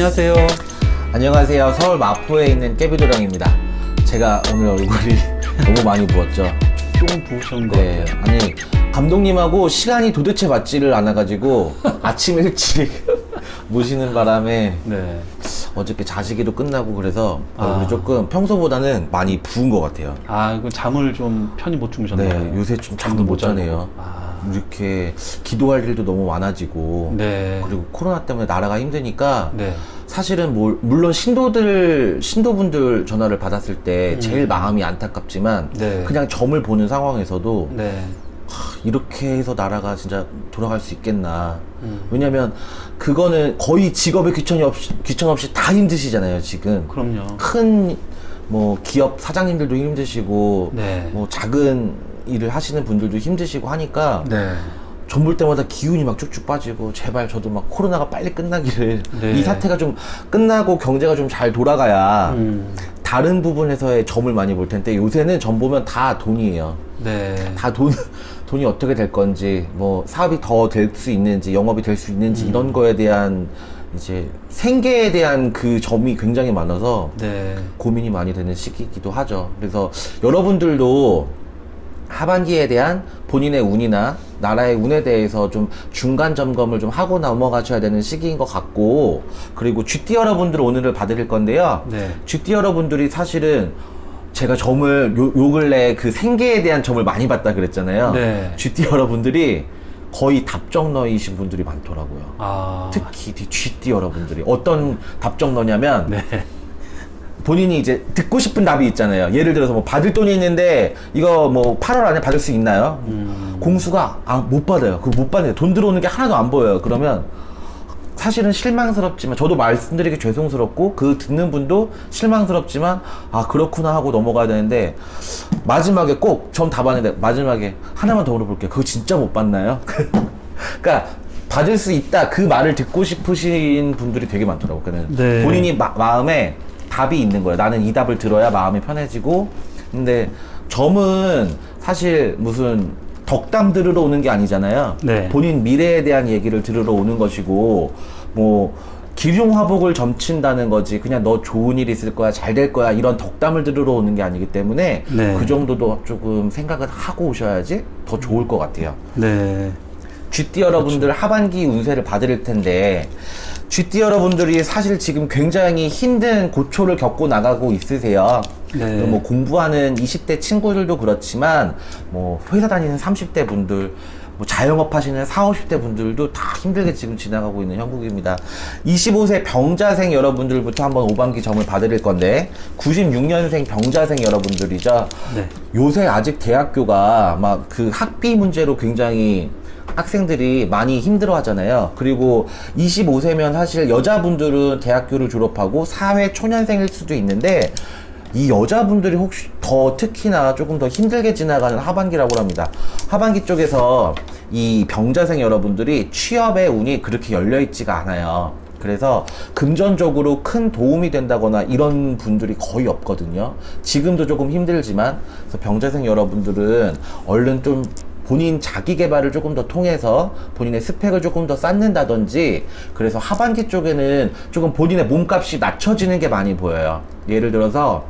안녕하세요. 안녕하세요. 서울 마포에 있는 깨비도령입니다. 제가 오늘 얼굴이 너무 많이 부었죠. 좀 부으신 거 네, 같아요. 아니 감독님하고 시간이 도대체 맞지를 않아가지고 아침 일찍 모시는 바람에 네. 어저께 자식이도 끝나고 그래서 얼굴이 조금 평소보다는 많이 부은 것 같아요. 아, 이거 잠을 좀 편히 못 주무셨나요? 네, 요새 좀 잠도 못 자네요. 아, 이렇게 기도할 일도 너무 많아지고 네. 그리고 그리고 코로나 때문에 나라가 힘드니까 네. 사실은 물론 신도분들 전화를 받았을 때 제일 마음이 안타깝지만 네. 그냥 점을 보는 상황에서도 네. 이렇게 해서 나라가 진짜 돌아갈 수 있겠나. 왜냐면 그거는 거의 직업에 귀천 없이 다 힘드시잖아요, 지금. 그럼요. 큰 뭐 기업 사장님들도 힘드시고 네. 뭐 작은 일을 하시는 분들도 힘드시고 하니까 네. 점 볼 때마다 기운이 막 쭉쭉 빠지고 제발 저도 막 코로나가 빨리 끝나기를 네. 이 사태가 좀 끝나고 경제가 좀 잘 돌아가야 다른 부분에서의 점을 많이 볼 텐데 요새는 점 보면 다 돈이에요. 네. 다 돈이 어떻게 될 건지 뭐 사업이 더 될 수 있는지 영업이 될 수 있는지 이런 거에 대한 이제 생계에 대한 그 점이 굉장히 많아서 네. 고민이 많이 되는 시기이기도 하죠. 그래서 여러분들도 하반기에 대한 본인의 운이나 나라의 운에 대해서 좀 중간 점검을 좀 하고 넘어가셔야 되는 시기인 것 같고, 그리고 GT 여러분들 오늘을 봐드릴 건데요. 네. GT 여러분들이 사실은 제가 점을 요 근래 그 생계에 대한 점을 많이 봤다 그랬잖아요. 네. GT 여러분들이 거의 답정너이신 분들이 많더라고요. 아. 특히 GT 여러분들이 어떤 답정너냐면 네. 본인이 이제 듣고 싶은 답이 있잖아요. 예를 들어서 뭐 받을 돈이 있는데 이거 뭐 8월 안에 받을 수 있나요? 공수가 못 받아요. 그거 못 받아요. 돈 들어오는 게 하나도 안 보여요. 그러면 사실은 실망스럽지만 저도 말씀드리기 죄송스럽고 그 듣는 분도 실망스럽지만 아 그렇구나 하고 넘어가야 되는데 마지막에 꼭 전 답안에 마지막에 하나만 더 물어볼게요. 그거 진짜 못 받나요? 그러니까 받을 수 있다 그 말을 듣고 싶으신 분들이 되게 많더라고요. 그러니까 네. 본인이 마음에 답이 있는 거예요. 나는 이 답을 들어야 마음이 편해지고. 근데 점은 사실 무슨 덕담 들으러 오는 게 아니잖아요. 네. 본인 미래에 대한 얘기를 들으러 오는 것이고 뭐 기륭화복을 점친다는 거지 그냥 너 좋은 일 있을 거야 잘 될 거야 이런 덕담을 들으러 오는 게 아니기 때문에 네. 그 정도도 조금 생각을 하고 오셔야지 더 좋을 것 같아요. 네. GT 여러분들 하반기 운세를 봐드릴 텐데 GT 여러분들이 사실 지금 굉장히 힘든 고초를 겪고 나가고 있으세요. 네. 뭐 공부하는 20대 친구들도 그렇지만 뭐 회사 다니는 30대 분들 뭐 자영업 하시는 40, 50대 분들도 다 힘들게 지금 지나가고 있는 형국입니다. 25세 병자생 여러분들부터 한번 5반기 점을 봐드릴 건데 96년생 병자생 여러분들이죠. 네. 요새 아직 대학교가 막 그 학비 문제로 굉장히 학생들이 많이 힘들어 하잖아요. 그리고 25세면 사실 여자분들은 대학교를 졸업하고 사회 초년생일 수도 있는데 이 여자분들이 혹시 더 특히나 조금 더 힘들게 지나가는 하반기라고 합니다. 하반기 쪽에서 이 병자생 여러분들이 취업의 운이 그렇게 열려있지가 않아요. 그래서 금전적으로 큰 도움이 된다거나 이런 분들이 거의 없거든요. 지금도 조금 힘들지만 그래서 병자생 여러분들은 얼른 좀 본인 자기 개발을 조금 더 통해서 본인의 스펙을 조금 더 쌓는다든지 그래서 하반기 쪽에는 조금 본인의 몸값이 낮춰지는 게 많이 보여요. 예를 들어서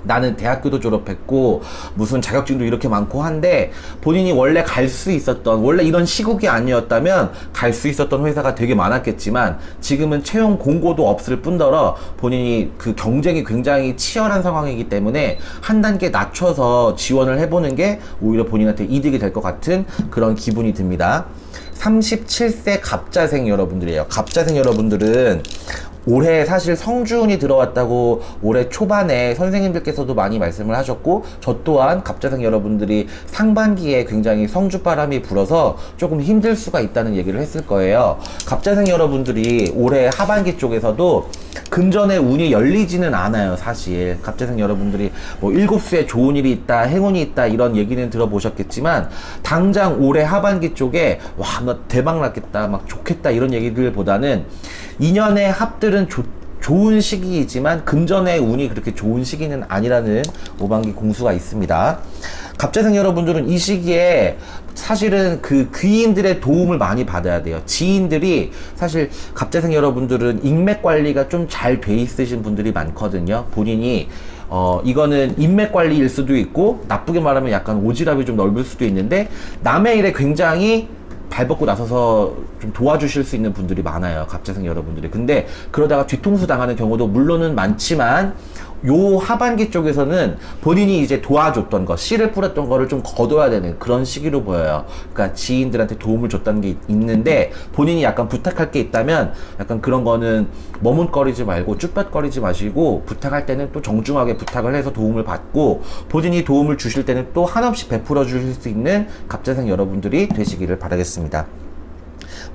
나는 대학교도 졸업했고 무슨 자격증도 이렇게 많고 한데 본인이 원래 갈 수 있었던 원래 이런 시국이 아니었다면 갈 수 있었던 회사가 되게 많았겠지만 지금은 채용 공고도 없을 뿐더러 본인이 그 경쟁이 굉장히 치열한 상황이기 때문에 한 단계 낮춰서 지원을 해보는 게 오히려 본인한테 이득이 될 것 같은 그런 기분이 듭니다. 37세 갑자생 여러분들이에요. 갑자생 여러분들은 올해 사실 성준이 들어왔다고 올해 초반에 선생님들께서도 많이 말씀을 하셨고 저 또한 갑자생 여러분들이 상반기에 굉장히 성주바람이 불어서 조금 힘들 수가 있다는 얘기를 했을 거예요. 갑자생 여러분들이 올해 하반기 쪽에서도 금전의 운이 열리지는 않아요. 사실 갑자생 여러분들이 뭐 일곱수에 좋은 일이 있다 행운이 있다 이런 얘기는 들어보셨겠지만 당장 올해 하반기 쪽에 와 나 대박 났겠다 막 좋겠다 이런 얘기들보다는 2년의 합들은 좋은 시기이지만 금전의 운이 그렇게 좋은 시기는 아니라는 5반기 공수가 있습니다. 갑자생 여러분들은 이 시기에 사실은 그 귀인들의 도움을 많이 받아야 돼요. 지인들이 사실 갑자생 여러분들은 인맥 관리가 좀 잘 돼 있으신 분들이 많거든요. 본인이 이거는 인맥 관리일 수도 있고 나쁘게 말하면 약간 오지랖이 좀 넓을 수도 있는데 남의 일에 굉장히 발벗고 나서서 좀 도와주실 수 있는 분들이 많아요. 갑자생 여러분들이. 근데 그러다가 뒤통수 당하는 경우도 물론은 많지만 요 하반기 쪽에서는 본인이 이제 도와줬던 거, 씨를 뿌렸던 거를 좀 거둬야 되는 그런 시기로 보여요. 그러니까 지인들한테 도움을 줬다는 게 있는데 본인이 약간 부탁할 게 있다면 약간 그런 거는 머뭇거리지 말고 쭈뼛거리지 마시고 부탁할 때는 또 정중하게 부탁을 해서 도움을 받고 본인이 도움을 주실 때는 또 한없이 베풀어 주실 수 있는 갑자생 여러분들이 되시기를 바라겠습니다.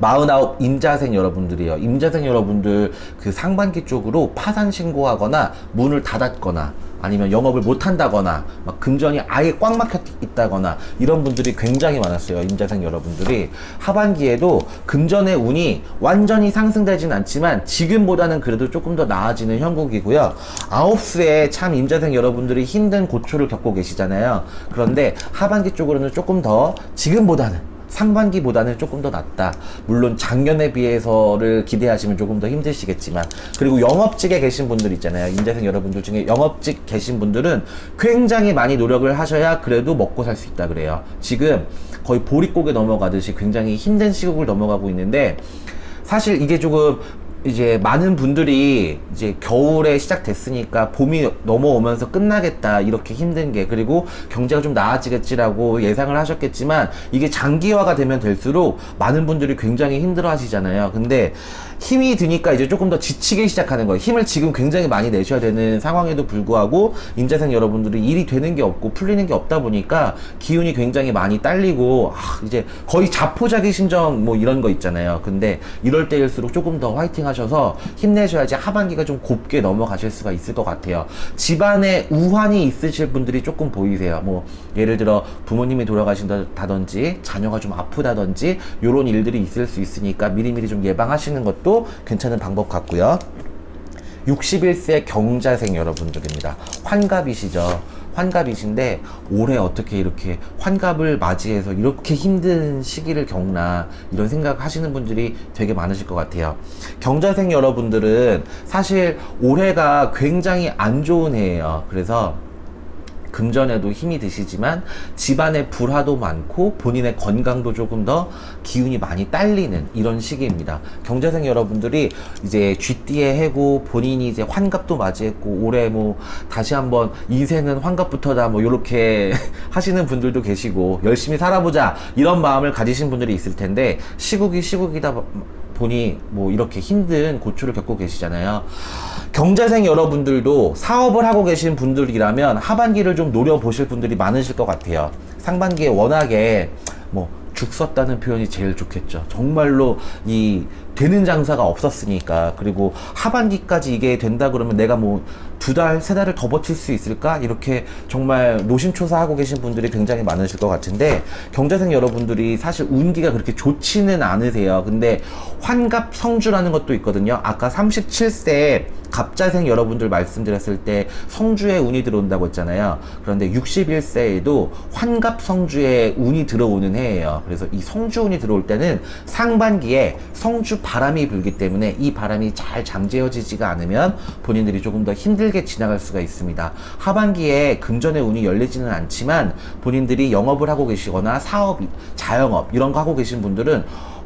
49 임자생 여러분들이요. 임자생 여러분들 그 상반기 쪽으로 파산 신고하거나 문을 닫았거나 아니면 영업을 못 한다거나 막 금전이 아예 꽉 막혀 있다거나 이런 분들이 굉장히 많았어요. 임자생 여러분들이 하반기에도 금전의 운이 완전히 상승되진 않지만 지금보다는 그래도 조금 더 나아지는 형국이고요. 9수에 참 임자생 여러분들이 힘든 고초를 겪고 계시잖아요. 그런데 하반기 쪽으로는 조금 더 지금보다는 상반기보다는 조금 더 낫다. 물론 작년에 비해서를 기대하시면 조금 더 힘드시겠지만 그리고 영업직에 계신 분들 있잖아요. 임자생 여러분들 중에 영업직 계신 분들은 굉장히 많이 노력을 하셔야 그래도 먹고 살 수 있다 그래요. 지금 거의 보릿고개 넘어가듯이 굉장히 힘든 시국을 넘어가고 있는데 사실 이게 조금 이제 많은 분들이 이제 겨울에 시작됐으니까 봄이 넘어오면서 끝나겠다 이렇게 힘든 게 그리고 경제가 좀 나아지겠지라고 예상을 하셨겠지만 이게 장기화가 되면 될수록 많은 분들이 굉장히 힘들어 하시잖아요. 근데 힘이 드니까 이제 조금 더 지치기 시작하는 거예요. 힘을 지금 굉장히 많이 내셔야 되는 상황에도 불구하고 임자생 여러분들이 일이 되는 게 없고 풀리는 게 없다 보니까 기운이 굉장히 많이 딸리고 이제 거의 자포자기 심정 뭐 이런 거 있잖아요. 근데 이럴 때일수록 조금 더 화이팅 하셔서 힘내셔야지 하반기가 좀 곱게 넘어가실 수가 있을 것 같아요. 집안에 우환이 있으실 분들이 조금 보이세요. 뭐 예를 들어 부모님이 돌아가신다든지 자녀가 좀 아프다든지 요런 일들이 있을 수 있으니까 미리미리 좀 예방하시는 것도 괜찮은 방법 같고요. 61세 경자생 여러분들입니다. 환갑이시죠. 환갑이신데 올해 어떻게 이렇게 환갑을 맞이해서 이렇게 힘든 시기를 겪나 이런 생각 하시는 분들이 되게 많으실 것 같아요. 경자생 여러분들은 사실 올해가 굉장히 안 좋은 해예요. 그래서 금전에도 힘이 드시지만 집안의 불화도 많고 본인의 건강도 조금 더 기운이 많이 딸리는 이런 시기입니다. 경자생 여러분들이 이제 쥐띠에 해고 본인이 이제 환갑도 맞이했고 올해 뭐 다시 한번 인생은 환갑부터다 뭐 요렇게 하시는 분들도 계시고 열심히 살아보자 이런 마음을 가지신 분들이 있을 텐데 시국이 시국이다 보니 뭐 이렇게 힘든 고초를 겪고 계시잖아요. 경자생 여러분들도 사업을 하고 계신 분들이라면 하반기를 좀 노려보실 분들이 많으실 것 같아요. 상반기에 워낙에 뭐 죽 썼다는 표현이 제일 좋겠죠. 정말로 이 되는 장사가 없었으니까. 그리고 하반기까지 이게 된다 그러면 내가 뭐 2달, 3달을 더 버틸 수 있을까? 이렇게 정말 노심초사하고 계신 분들이 굉장히 많으실 것 같은데 경자생 여러분들이 사실 운기가 그렇게 좋지는 않으세요. 근데 환갑 성주라는 것도 있거든요. 아까 37세 갑자생 여러분들 말씀드렸을 때 성주에 운이 들어온다고 했잖아요. 그런데 61세에도 환갑 성주에 운이 들어오는 해예요. 그래서 이 성주 운이 들어올 때는 상반기에 성주 바람이 불기 때문에 이 바람이 잘 잠재워지지가 않으면 본인들이 조금 더 힘들게 지나갈 수가 있습니다. 하반기에 금전의 운이 열리지는 않지만 본인들이 영업을 하고 계시거나 사업, 자영업 이런 거 하고 계신 분들은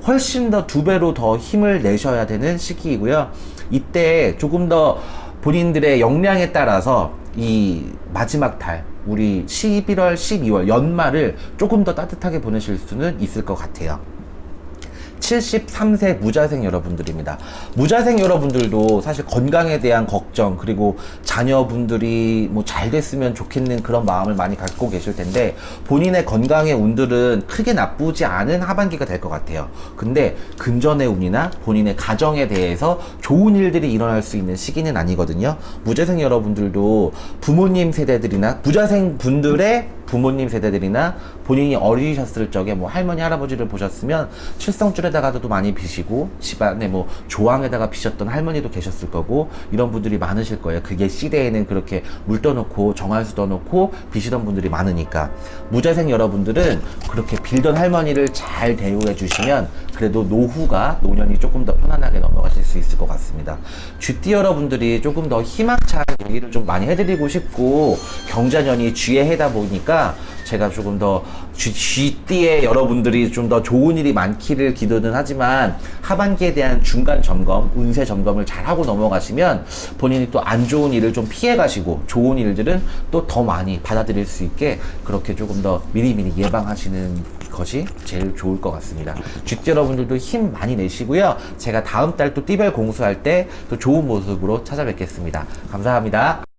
훨씬 더 2배로 더 힘을 내셔야 되는 시기이고요. 이때 조금 더 본인들의 역량에 따라서 이 마지막 달 우리 11월, 12월 연말을 조금 더 따뜻하게 보내실 수는 있을 것 같아요. 73세 무자생 여러분들입니다. 무자생 여러분들도 사실 건강에 대한 걱정 그리고 자녀분들이 뭐 잘 됐으면 좋겠는 그런 마음을 많이 갖고 계실 텐데 본인의 건강의 운들은 크게 나쁘지 않은 하반기가 될 것 같아요. 근데 금전의 운이나 본인의 가정에 대해서 좋은 일들이 일어날 수 있는 시기는 아니거든요. 무자생 여러분들도 부모님 세대들이나 무자생 분들의 부모님 세대들이나 본인이 어리셨을 적에 뭐 할머니 할아버지를 보셨으면 칠성줄에다가도 많이 비시고 집안에 뭐 조항에다가 비셨던 할머니도 계셨을 거고 이런 분들이 많으실 거예요. 그게 시대에는 그렇게 물 떠놓고 정화수 떠놓고 비시던 분들이 많으니까 무자생 여러분들은 그렇게 빌던 할머니를 잘 대우해 주시면 그래도 노년이 조금 더 편안하게 넘어가실 수 있을 것 같습니다. 쥐띠 여러분들이 조금 더 희망찬 얘기를 좀 많이 해드리고 싶고 경자년이 쥐의 해다 보니까 제가 조금 더 쥐띠의 여러분들이 좀 더 좋은 일이 많기를 기도는 하지만 하반기에 대한 중간 점검, 운세 점검을 잘 하고 넘어가시면 본인이 또 안 좋은 일을 좀 피해 가시고 좋은 일들은 또 더 많이 받아들일 수 있게 그렇게 조금 더 미리미리 예방하시는 것이 제일 좋을 것 같습니다. 쥐띠 여러분들도 힘 많이 내시고요. 제가 다음 달 또 띠별 공수할 때 또 좋은 모습으로 찾아뵙겠습니다. 감사합니다.